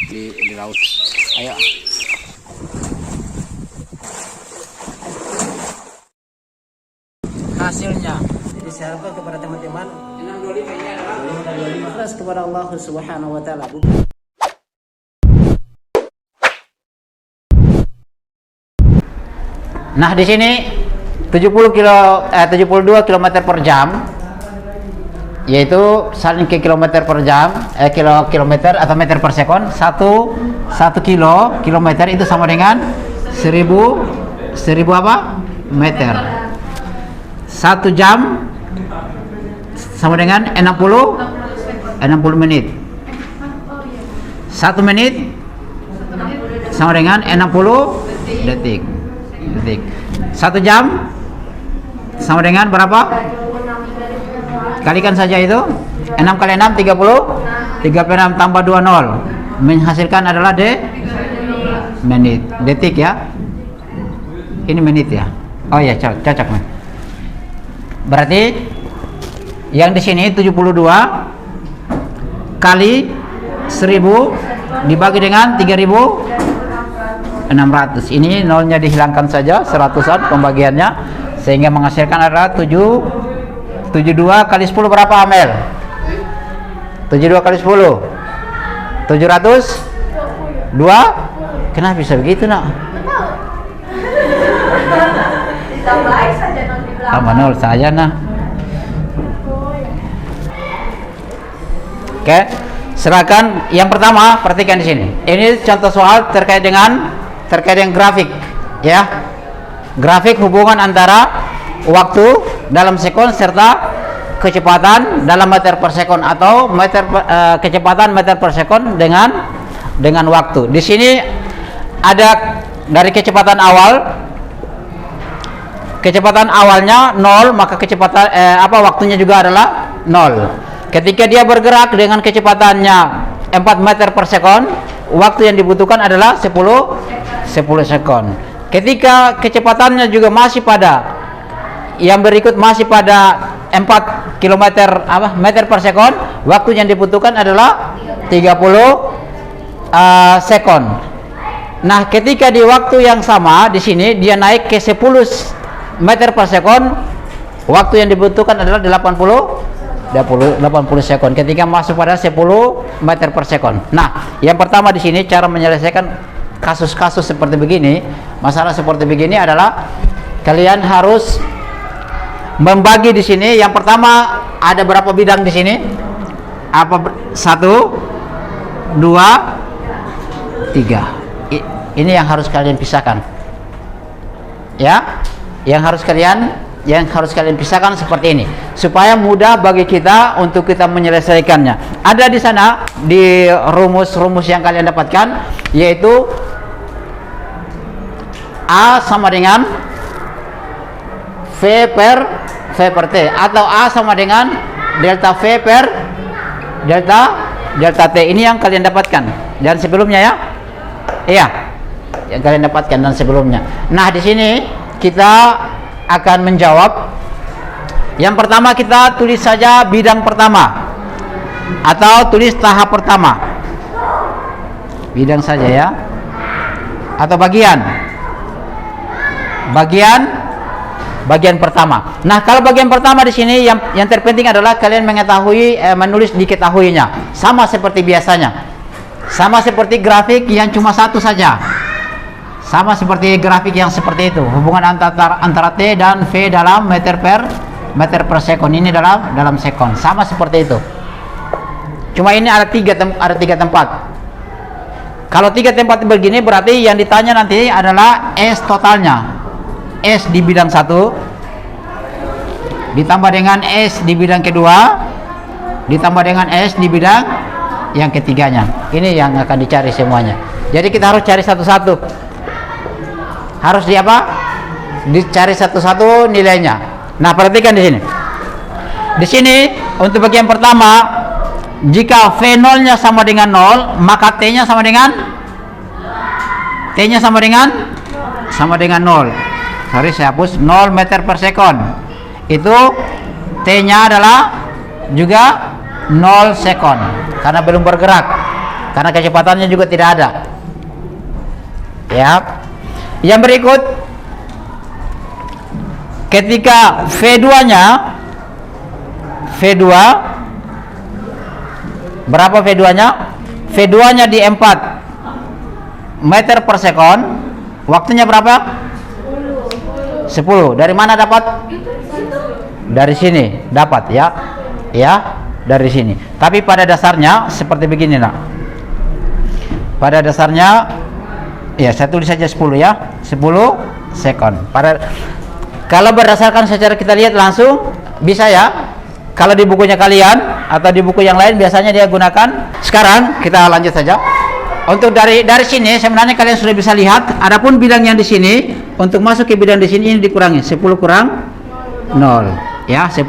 di laut. Ayo. Hasilnya jadi saya harapkan kepada teman-teman 625 ini adalah ikhlas kepada Allah Subhanahu wa taala. Nah, di sini 72 km per jam, yaitu saling ke kilometer per jam, kilometer atau meter per sekon. 1 kilometer itu sama dengan 1000 apa? Meter. 1 jam sama dengan 60 menit. 1 menit sama dengan 60 detik. 1 jam sama dengan berapa? Kalikan saja itu. 6 kali 6 30. 36 tambah 2 0 menghasilkan adalah menit. Detik ya. Ini menit ya. Oh ya, cocok nih. Berarti yang di sini 72 kali 1000 dibagi dengan 3600. Ini nolnya dihilangkan saja, 100-an pembagiannya, sehingga menghasilkan adalah 72 kali 10 berapa, Amel? 72 kali 10 702. Kenapa bisa begitu, nak? Ditambahin saja nol di belakang. Tambah nol saja, nah. Oke, silakan. Yang pertama, perhatikan di sini. Ini contoh soal terkait dengan grafik, ya. Grafik hubungan antara waktu dalam sekon serta kecepatan dalam meter per sekon atau kecepatan meter per sekon dengan waktu. Di sini ada dari kecepatan awalnya 0, maka kecepatan waktunya juga adalah 0. Ketika dia bergerak dengan kecepatannya 4 meter per sekon, waktu yang dibutuhkan adalah 10 sekon. Ketika kecepatannya juga masih pada yang berikut masih pada 4 meter per sekon, waktu yang dibutuhkan adalah 30 sekon. Nah, ketika di waktu yang sama di sini dia naik ke 10 meter per sekon, waktu yang dibutuhkan adalah 80 sekon ketika masuk pada 10 meter per sekon. Nah, yang pertama di sini cara menyelesaikan kasus-kasus seperti begini, masalah seperti begini adalah kalian harus membagi di sini. Yang pertama ada berapa bidang di sini? 1 2 3. Ini yang harus kalian pisahkan. Ya, yang harus kalian pisahkan seperti ini supaya mudah bagi kita untuk kita menyelesaikannya. Ada di sana di rumus-rumus yang kalian dapatkan, yaitu A sama dengan V per T, atau A sama dengan delta V per delta T. Ini yang kalian dapatkan dan sebelumnya, ya. Iya, yang kalian dapatkan dan sebelumnya. Nah, di sini kita akan menjawab. Yang pertama kita tulis saja bidang pertama atau tulis tahap pertama. Bidang saja, ya. Atau bagian pertama. Nah, kalau bagian pertama di sini yang terpenting adalah kalian mengetahui menulis diketahuinya. Sama seperti biasanya. Sama seperti grafik yang cuma satu saja. Sama seperti grafik yang seperti itu, hubungan antara T dan V dalam meter per sekon, ini dalam sekon, sama seperti itu. Cuma ini ada tiga tempat. Kalau 3 tempat begini berarti yang ditanya nanti adalah S totalnya. S di bidang 1 ditambah dengan S di bidang kedua ditambah dengan S di bidang yang ketiganya. Ini yang akan dicari semuanya. Jadi kita harus cari satu-satu. Harus dicari satu-satu nilainya. Nah, perhatikan di sini. Di sini untuk bagian pertama, jika V0-nya sama dengan 0, maka T-nya sama dengan 0. Sorry, saya hapus. 0 meter per sekon. Itu T-nya adalah juga 0 sekon karena belum bergerak. karena kecepatannya juga tidak ada. Ya. Yang berikut, ketika V2-nya berapa V2-nya? V2-nya di 4 meter per sekon, waktunya berapa? 10. Dari mana dapat? Dari sini dapat ya. Ya, dari sini. Tapi pada dasarnya seperti begini nak. Pada dasarnya ya, saya tulis saja 10 ya. 10 sekon. Kalau berdasarkan secara kita lihat langsung bisa ya. Kalau di bukunya kalian atau di buku yang lain biasanya dia gunakan. Sekarang kita lanjut saja. Untuk dari sini sebenarnya kalian sudah bisa lihat. Adapun bidang yang di sini, untuk masuk ke bidang di sini ini dikurangi 10 kurang 0. Ya, 10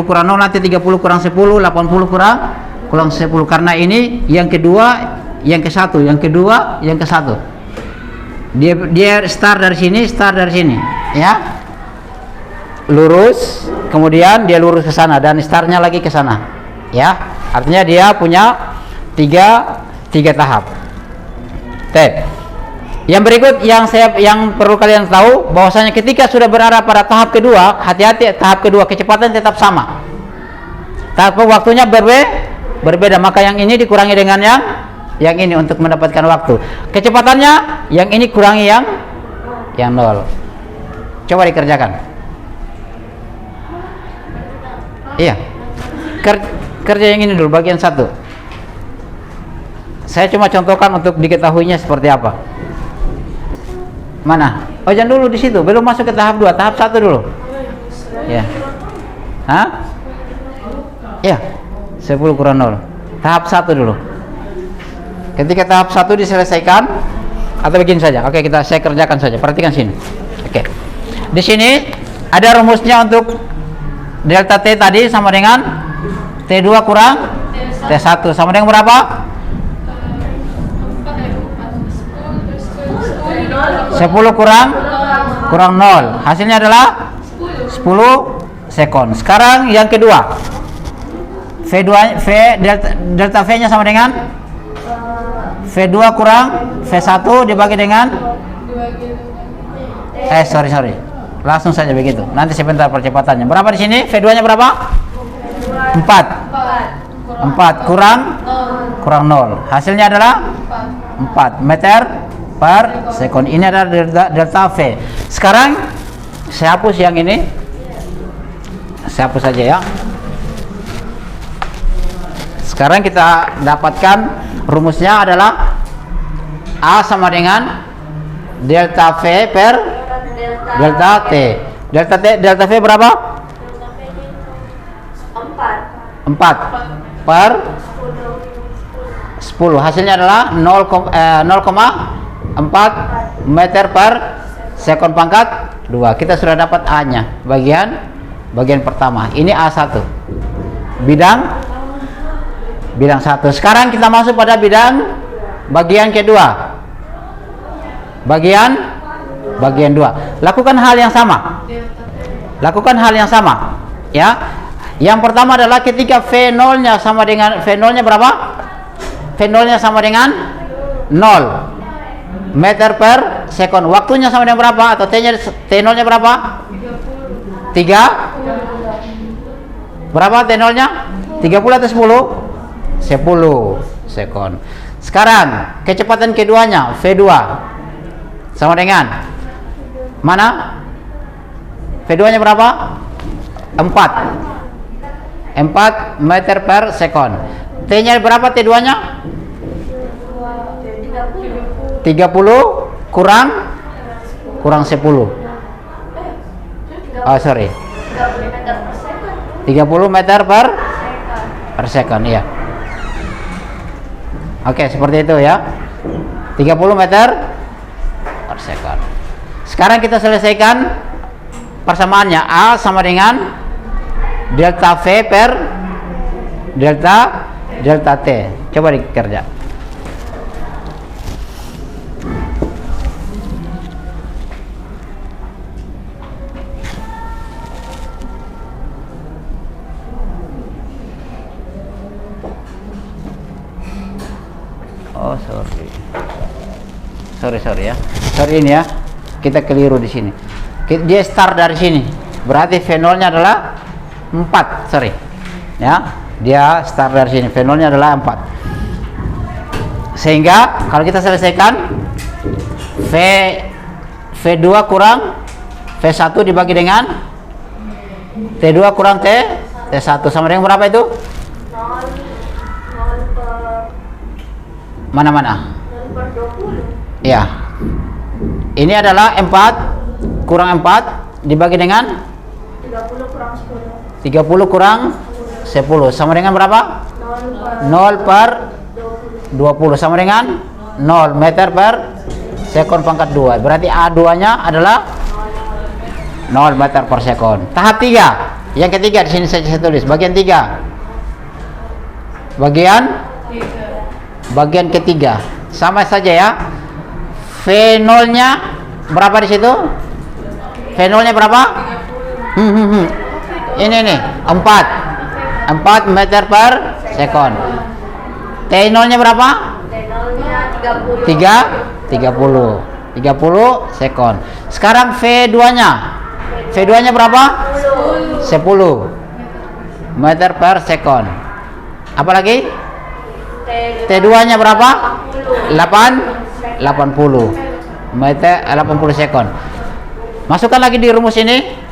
kurang 0 nanti 30 kurang 10, 80 kurang 10, karena ini yang kedua, yang ke satu, yang kedua, yang ke satu. Dia start dari sini, ya. Lurus, kemudian dia lurus ke sana dan startnya lagi ke sana. Ya, artinya dia punya tiga tahap. Yang berikut yang perlu kalian tahu bahwasanya ketika sudah berada pada tahap kedua, hati-hati, tahap kedua kecepatan tetap sama. Tahap waktunya berbeda, maka yang ini dikurangi dengan yang ini untuk mendapatkan waktu. Kecepatannya yang ini kurangi yang 0. Coba dikerjakan. Iya. Kerja yang ini dulu bagian 1. Saya cuma contohkan untuk diketahuinya seperti apa. Mana? Oh, jangan dulu di situ, belum masuk ke tahap 2, tahap 1 dulu. Ya. Hah? Ya. 10 kurang 0. Tahap 1 dulu. Ketika tahap 1 diselesaikan atau begini saja. Oke, saya kerjakan saja. Perhatikan sini. Oke. Di sini ada rumusnya untuk delta T tadi sama dengan T2 kurang T1 sama dengan berapa? 10 kurang 0. Hasilnya adalah 10 sekon. Sekarang yang kedua. Delta V-nya sama dengan V2 kurang V1 dibagi dengan sorry. Langsung saja begitu. Nanti sebentar percepatannya. Berapa di sini? V2-nya berapa? 4 kurang 0. Hasilnya adalah 4 meter per sekon. Ini adalah delta V. Sekarang saya hapus yang ini. Saya hapus saja ya. Sekarang kita dapatkan rumusnya adalah A sama dengan delta V per delta T. Delta V berapa? 4 per 10. Hasilnya adalah 0,4 meter per sekon pangkat 2. Kita sudah dapat A-nya, bagian pertama. Ini A1. Bidang 1. Sekarang kita masuk pada bagian kedua. Bagian 2. Lakukan hal yang sama. Ya. Yang pertama adalah ketika V0-nya sama dengan V0-nya berapa? V0-nya sama dengan 0 meter per sekon. Waktunya sama dengan berapa? Atau T0-nya berapa? 3. Berapa T0-nya? 30 atau 10 sekon. Sekarang kecepatan keduanya V2 sama dengan mana? V2-nya berapa? 4 meter per sekon. T-nya berapa T2-nya? 30 kurang 10. Oh, sorry. 30 meter per sekon, iya. Oke, seperti itu ya. 30 meter per sekon. Sekarang kita selesaikan persamaannya. A sama dengan delta V per delta T. Coba dikerja. Oh, sorry ya. Sorry ini ya. Kita keliru di sini. Dia start dari sini. Berarti fenolnya adalah 4, sorry. Ya, dia start dari sini. Fenolnya adalah 4. Sehingga kalau kita selesaikan V2 kurang V1 dibagi dengan T2 kurang T1 sama dengan berapa itu? 0 per Mana-mana? 0 per 20. Ya. Ini adalah 4 kurang 4 dibagi dengan 30 kurang 10. 30 kurang 10 sama dengan berapa? 0 per 20 sama dengan 0 meter per sekon pangkat 2. Berarti A2 nya adalah 0 meter per sekon. Tahap 3. Yang ketiga di sini saya tulis bagian 3. Bagian ketiga. Sama saja ya. V0 nya berapa di situ? V0 nya berapa? Ini nih 4 meter per sekon. T0 nya berapa? T0-nya 30. 30 sekon. Sekarang V2 nya berapa? 10 meter per sekon. Apalagi? T2 nya berapa? 80 meter 80 sekon. Masukkan lagi di rumus ini.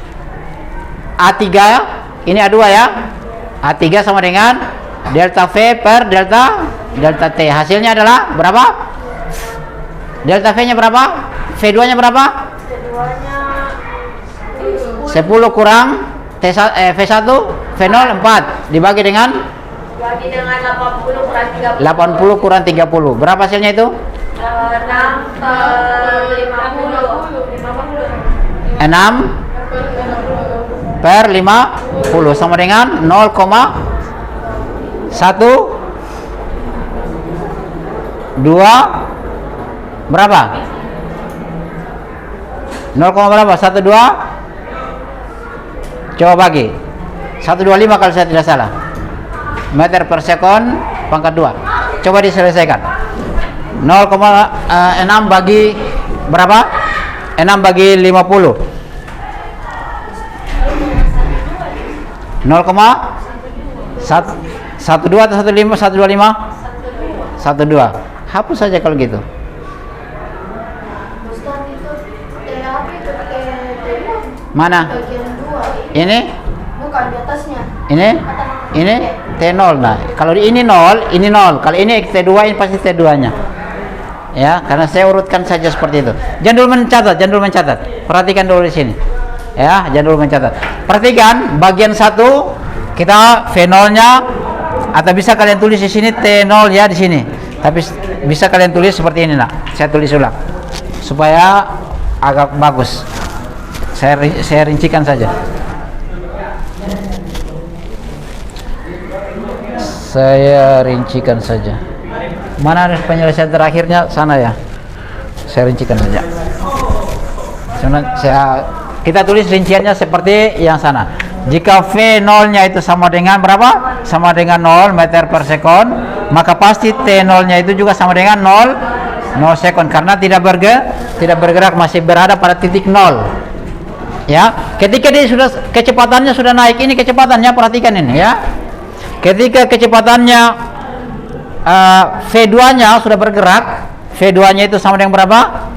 A3 ini A2 ya. A3 sama dengan delta V per delta T. Hasilnya adalah berapa? Delta V nya berapa? V2 nya berapa? Keduanya 10 kurang V1 V0 4 dibagi dengan bagi dengan 80 kurang 30. 80 kurang 30. Berapa hasilnya itu? 6 per 50. 6 per 50 sama dengan 2 berapa? 0, berapa? 12 coba bagi 125 kalau saya tidak salah meter per sekon pangkat 2. Coba diselesaikan. 0,6 bagi berapa? 6 bagi 50 0,12 atau 125? 125? 12. Hapus saja kalau gitu. Mana? Ini? Bukan di atasnya. Ini T0. Nah, kalau ini 0, ini 0. Kalau ini T2, ini pasti T2-nya. Ya, karena saya urutkan saja seperti itu. Jangan dulu mencatat. Perhatikan dulu di sini. Ya, jangan dulu mencatat. Perhatikan bagian 1 kita V0-nya atau bisa kalian tulis di sini T0 ya di sini. Tapi bisa kalian tulis seperti ini, nak. Saya tulis ulang supaya agak bagus. Saya rincikan saja. Mana ada penyelesaian terakhirnya? Sana ya. Saya rincikan saja. Kita tulis rinciannya seperti yang sana. Jika V0-nya itu sama dengan berapa? Sama dengan 0 meter per sekon, maka pasti T0-nya itu juga sama dengan 0 sekon karena tidak bergerak, masih berada pada titik 0. Ya, ketika dia sudah kecepatannya sudah naik, ini kecepatannya perhatikan ini ya. Ketika kecepatannya V2-nya sudah bergerak, V2-nya itu sama dengan berapa?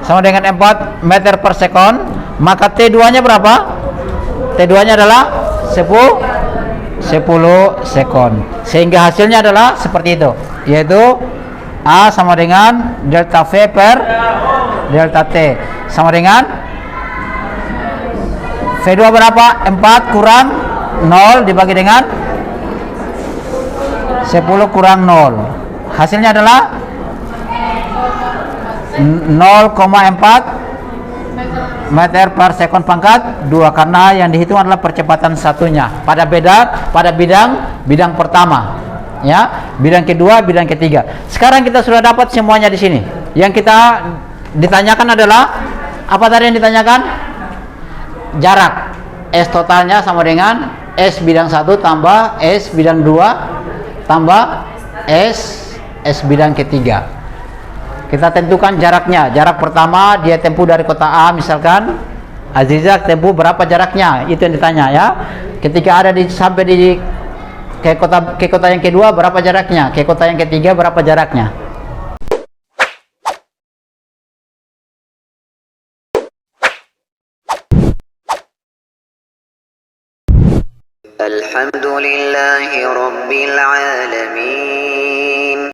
Sama dengan 4 meter per sekon, maka T2-nya berapa? T2-nya adalah 10 sekon. Sehingga hasilnya adalah seperti itu, yaitu A sama dengan delta V per delta T sama dengan V2 berapa? 4 kurang 0 dibagi dengan 10 kurang 0. Hasilnya adalah 0,4 meter per sekon pangkat 2 karena yang dihitung adalah percepatan satunya pada bidang pertama ya, bidang kedua, bidang ketiga. Sekarang kita sudah dapat semuanya di sini. Yang kita ditanyakan adalah apa tadi yang ditanyakan? Jarak. S totalnya sama dengan S bidang 1 tambah S bidang 2 tambah S S bidang ketiga. Kita tentukan jaraknya. Jarak pertama dia tempuh dari kota A misalkan. Aziza tempuh berapa jaraknya? Itu yang ditanya ya. Ketika ada sampai di ke kota yang kedua berapa jaraknya? Ke kota yang ketiga berapa jaraknya? الحمد لله رب العالمين